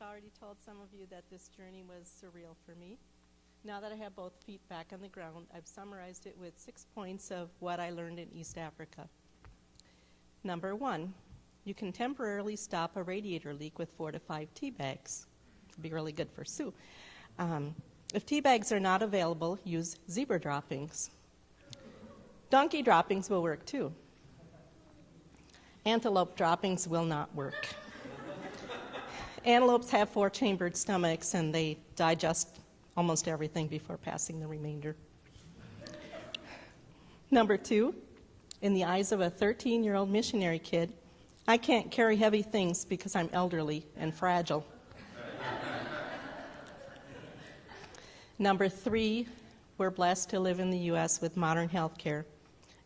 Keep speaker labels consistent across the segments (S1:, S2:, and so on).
S1: already told some of you that this journey was surreal for me. Now that I have both feet back on the ground, I've summarized it with 6 points of what I learned in East Africa. Number 1, you can temporarily stop a radiator leak with 4 to 5 tea bags. It'd be really good for Sue. If tea bags are not available, use zebra droppings. Donkey droppings will work too. Antelope droppings will not work. Antelopes have 4-chambered stomachs, and they digest almost everything before passing the remainder. Number 2, in the eyes of a 13-year-old missionary kid, I can't carry heavy things because I'm elderly and fragile. Number 3, we're blessed to live in the U.S. with modern health care,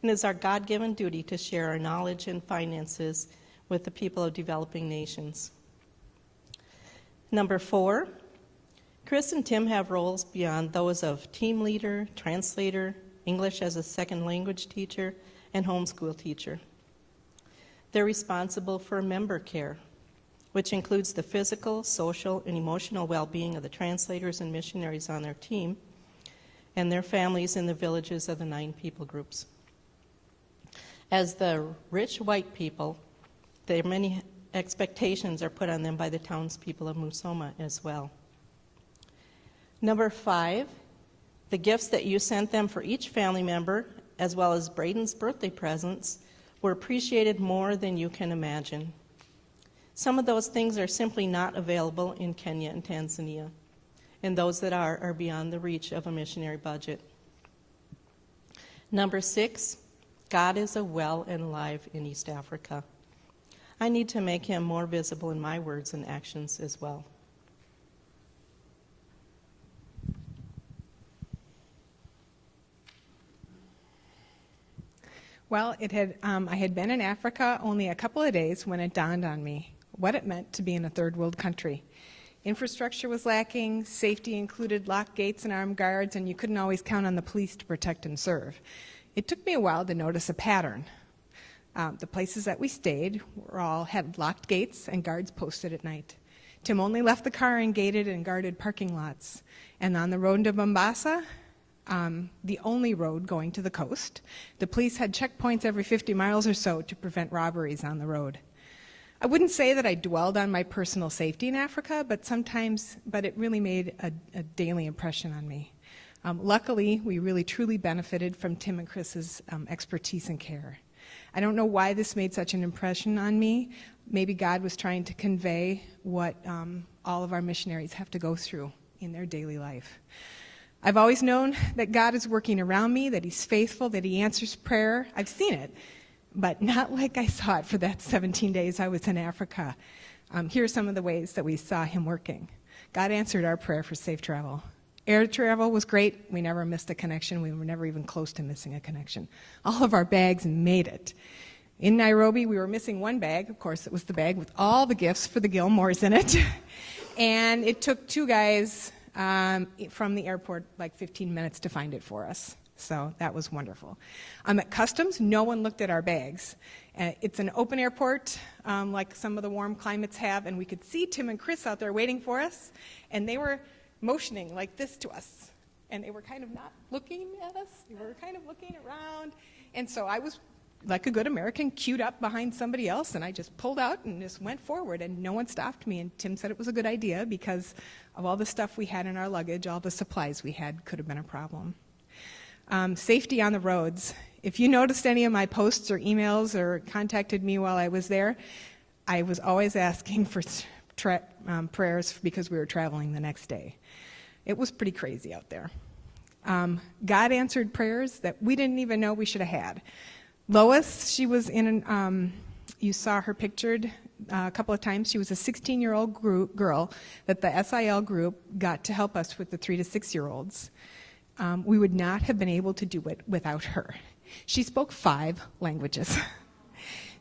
S1: and it's our God-given duty to share our knowledge and finances with the people of developing nations. Number 4, Chris and Tim have roles beyond those of team leader, translator, English as a second language teacher, and homeschool teacher. They're responsible for member care, which includes the physical, social, and emotional well-being of the translators and missionaries on their team and their families in the villages of the 9 people groups. As the rich white people, their many expectations are put on them by the townspeople of Musoma as well. Number 5, the gifts that you sent them for each family member, as well as Braden's birthday presents, were appreciated more than you can imagine. Some of those things are simply not available in Kenya and Tanzania, and those that are beyond the reach of a missionary budget. Number 6, God is a well and alive in East Africa. I need to make him more visible in my words and actions as well.
S2: Well, I had been in Africa only a couple of days when it dawned on me what it meant to be in a third world country. Infrastructure was lacking, safety included locked gates and armed guards, and you couldn't always count on the police to protect and serve. It took me a while to notice a pattern. The places that we stayed had locked gates and guards posted at night. Tim only left the car in gated and guarded parking lots. And on the road to Mombasa, the only road going to the coast, the police had checkpoints every 50 miles or so to prevent robberies on the road. I wouldn't say that I dwelled on my personal safety in Africa, but it really made a daily impression on me. Luckily, we really truly benefited from Tim and Chris's expertise and care. I don't know why this made such an impression on me. Maybe God was trying to convey what all of our missionaries have to go through in their daily life. I've always known that God is working around me, that he's faithful, that he answers prayer. I've seen it, but not like I saw it for that 17 days I was in Africa. Here are some of the ways that we saw him working. God answered our prayer for safe travel. Air travel was great. We never missed a connection. We were never even close to missing a connection. All of our bags made it. In Nairobi, we were missing one bag. Of course, it was the bag with all the gifts for the Gilmores in it. And it took 2 guys from the airport like 15 minutes to find it for us. So that was wonderful. At customs, no one looked at our bags. It's an open airport, like some of the warm climates have, and we could see Tim and Chris out there waiting for us, and they were motioning like this to us. And they were kind of not looking at us. They were kind of looking around. And so I was, like a good American, queued up behind somebody else, and I just pulled out and just went forward, and no one stopped me. And Tim said it was a good idea because of all the stuff we had in our luggage, all the supplies we had could have been a problem. Safety on the roads. If you noticed any of my posts or emails or contacted me while I was there, I was always asking for prayers because we were traveling the next day. It was pretty crazy out there. God answered prayers that we didn't even know we should have had. Lois, she was you saw her pictured a couple of times. She was a 16-year-old girl that the SIL group got to help us with the 3 to 6-year-olds. We would not have been able to do it without her. She spoke 5 languages.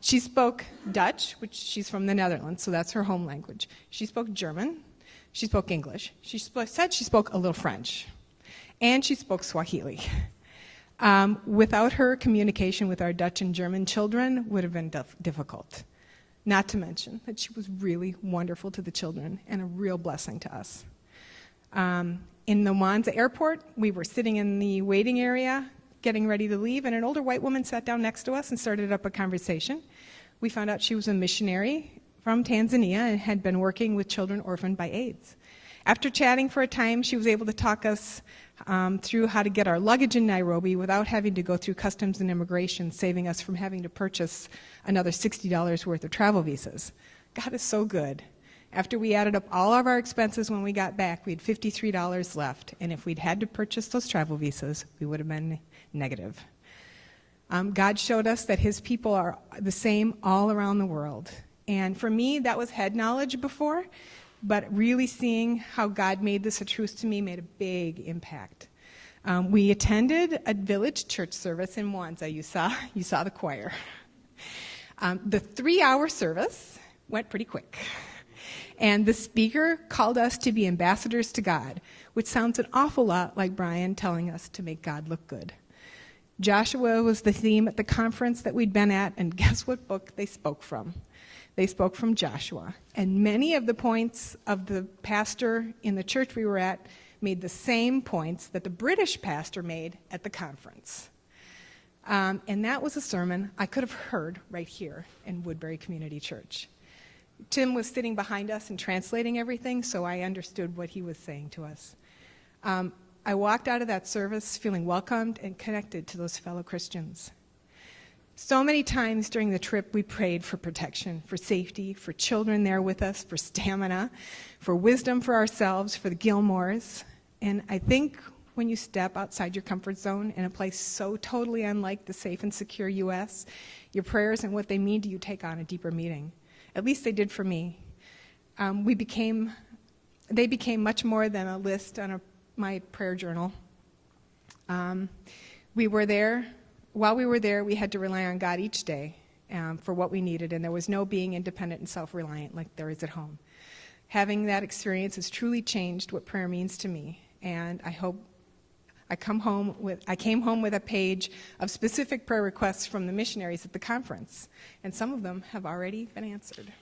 S2: She spoke Dutch, which she's from the Netherlands, so that's her home language. She spoke German. She spoke English. She said she spoke a little French. And she spoke Swahili. Without her, communication with our Dutch and German children would have been difficult. not to mention that she was really wonderful to the children and a real blessing to us. In the Wanza airport, we were sitting in the waiting area, getting ready to leave, and an older white woman sat down next to us and started up a conversation. We found out she was a missionary from Tanzania and had been working with children orphaned by AIDS. After chatting for a time, she was able to talk us through how to get our luggage in Nairobi without having to go through customs and immigration, saving us from having to purchase another $60 worth of travel visas. God is so good. After we added up all of our expenses when we got back, we had $53 left, and if we'd had to purchase those travel visas, we would have been negative. God showed us that his people are the same all around the world. And for me, that was head knowledge before, but really seeing how God made this a truth to me made a big impact. We attended a village church service in Mwanza. You saw the choir. The 3-hour service went pretty quick. And the speaker called us to be ambassadors to God, which sounds an awful lot like Brian telling us to make God look good. Joshua was the theme at the conference that we'd been at, and guess what book they spoke from? They spoke from Joshua. And many of the points of the pastor in the church we were at made the same points that the British pastor made at the conference. And that was a sermon I could have heard right here in Woodbury Community Church. Tim was sitting behind us and translating everything, so I understood what he was saying to us. I walked out of that service feeling welcomed and connected to those fellow Christians. So many times during the trip, we prayed for protection, for safety, for children there with us, for stamina, for wisdom for ourselves, for the Gilmores. And I think when you step outside your comfort zone in a place so totally unlike the safe and secure U.S., your prayers and what they mean to you take on a deeper meaning. At least they did for me. They became much more than a list on my prayer journal. While we were there, we had to rely on God each day for what we needed, and there was no being independent and self-reliant like there is at home. Having that experience has truly changed what prayer means to me, and I hope I came home with a page of specific prayer requests from the missionaries at the conference, and some of them have already been answered.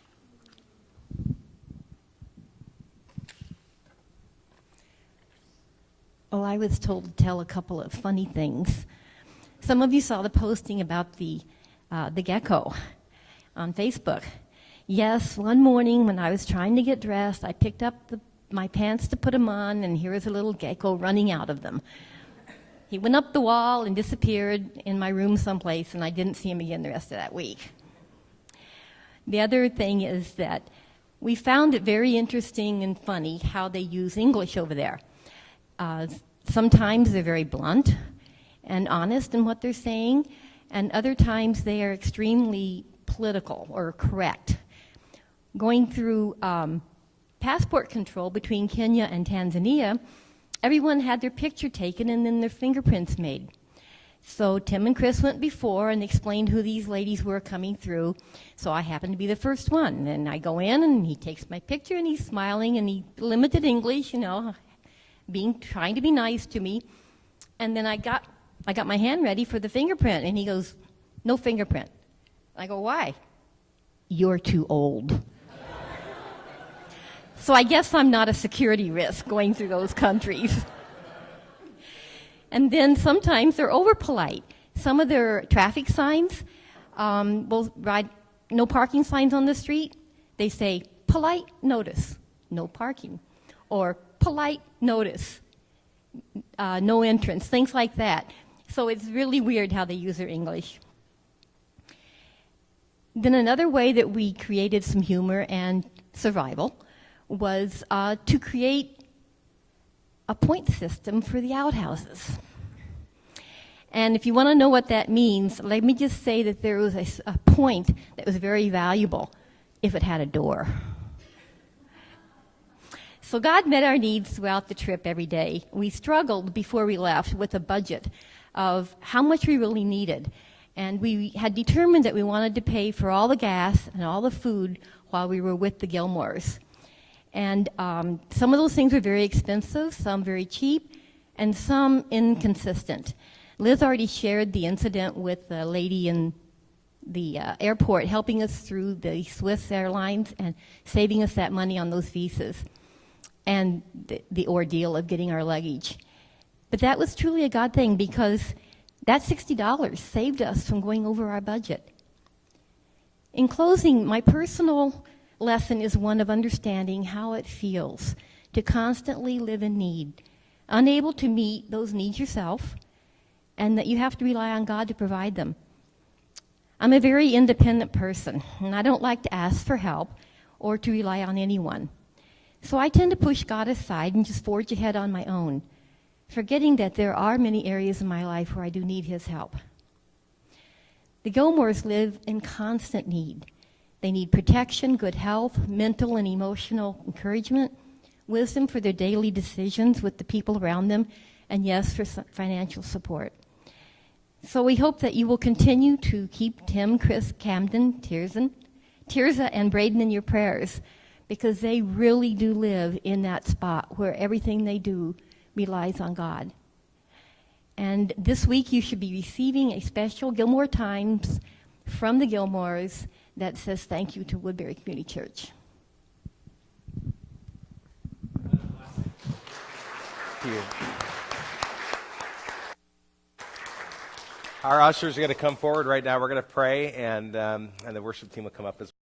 S3: Well, I was told to tell a couple of funny things. Some of you saw the posting about the gecko on Facebook. Yes, one morning when I was trying to get dressed, I picked up my pants to put them on, and here was a little gecko running out of them. He went up the wall and disappeared in my room someplace, and I didn't see him again the rest of that week. The other thing is that we found it very interesting and funny how they use English over there. Sometimes they're very blunt and honest in what they're saying, and other times they are extremely political or correct. Going through passport control between Kenya and Tanzania, everyone had their picture taken and then their fingerprints made. So Tim and Chris went before and explained who these ladies were coming through. So I happened to be the first one. And I go in and he takes my picture and he's smiling and he limited English, trying to be nice to me. And then I got my hand ready for the fingerprint and he goes, "No fingerprint." I go, "Why?" "You're too old." So I guess I'm not a security risk going through those countries. And then sometimes they're over polite. Some of their traffic signs will write no parking signs on the street. They say, "Polite notice, no parking," or "Polite notice, no entrance," things like that. So it's really weird how they use their English. Then another way that we created some humor and survival was to create a point system for the outhouses. And if you want to know what that means, let me just say that there was a point that was very valuable if it had a door. So God met our needs throughout the trip every day. We struggled before we left with a budget of how much we really needed. And we had determined that we wanted to pay for all the gas and all the food while we were with the Gilmores. And some of those things were very expensive, some very cheap, and some inconsistent. Liz already shared the incident with the lady in airport, helping us through the Swiss Airlines and saving us that money on those visas and the ordeal of getting our luggage. But that was truly a God thing, because that $60 saved us from going over our budget. In closing, my personal lesson is one of understanding how it feels to constantly live in need, unable to meet those needs yourself, and that you have to rely on God to provide them. I'm a very independent person, and I don't like to ask for help or to rely on anyone. So I tend to push God aside and just forge ahead on my own, forgetting that there are many areas in my life where I do need His help. The Gilmores live in constant need. They need protection, good health, mental and emotional encouragement, wisdom for their daily decisions with the people around them, and yes, for financial support. So we hope that you will continue to keep Tim, Chris, Camden, Tirza, and Braden in your prayers, because they really do live in that spot where everything they do relies on God. And this week you should be receiving a special Gilmore Times from the Gilmores that says thank you to Woodbury Community Church.
S4: Thank you. Our ushers are going to come forward right now. We're going to pray, and the worship team will come up as well.